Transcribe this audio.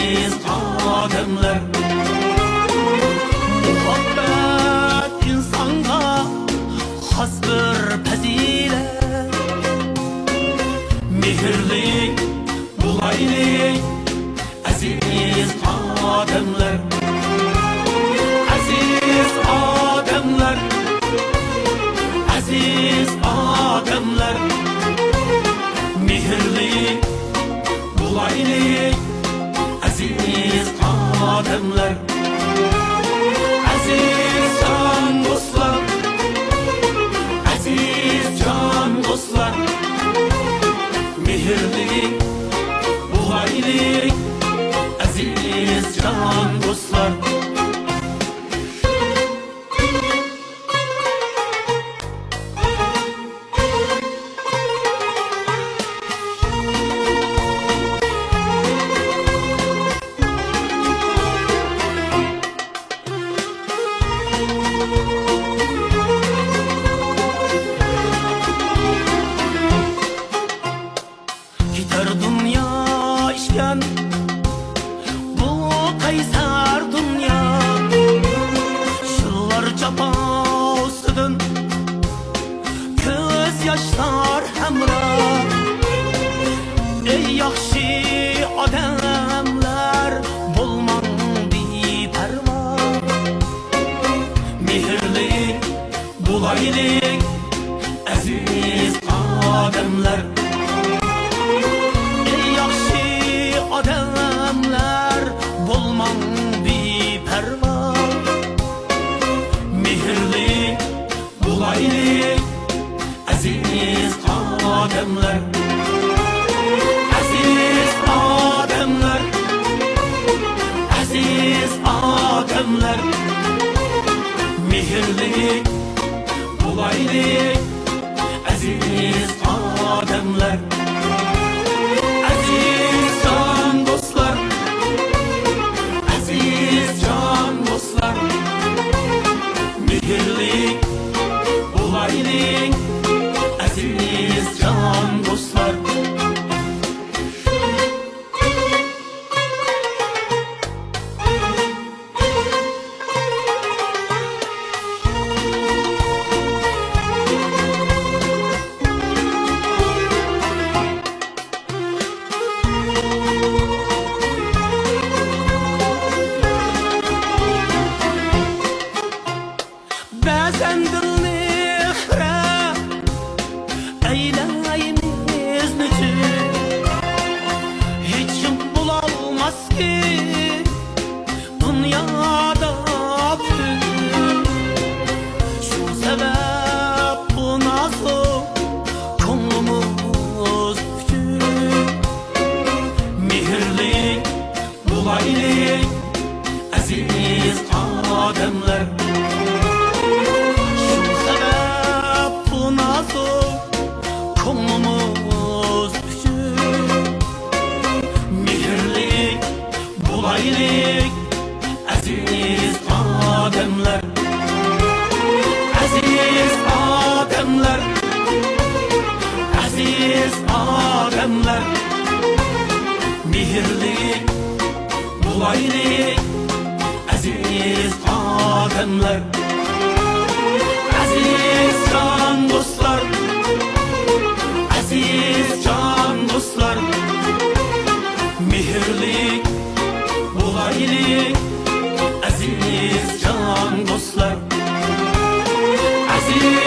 aziz adamlar. Muhabbet insanga has bir fazilet. Mehirlik bulaylik aziz adamlar. Aziz adamlar, aziz adamlar. Mehirlik bulaylik aziz adamlar. Aziz can dostlar, aziz can dostlar. Mehirlik bulaylik aziz can dostlar. Gitar dünya işken bu kaysar dünya. Şıllar capa üstüdün göz yaşlar hemra. Ey yakşı adamlar bulman bir perva. Mehirlik bulaylik aziz adamlar. Adamlar bulman bir perva. Mehirlik bulaylik aziz adamlar. Aziz adamlar, aziz adamlar. Mehirlik bulaylik aziz adamlar. Aziz can dostlar, aziz can dostlar. Mehirlik bulaylik aziz can dostlar. Bazen dilni xira eylaymiz nücü. Hiç kim bulamaz ki dünyada bütün. Şu sebep bu nasıl konumuz küçük. Mehirlik bulaylik aziz adamlar. Konumuz küçük. Mehirlik bulaylik aziz adamlar. Aziz adamlar, aziz adamlar. Mehirlik bulaylik aziz adamlar. Aziz can dostlar, aziz can dostlar. Mehirlik bulaylik aziz can dostlar. Aziz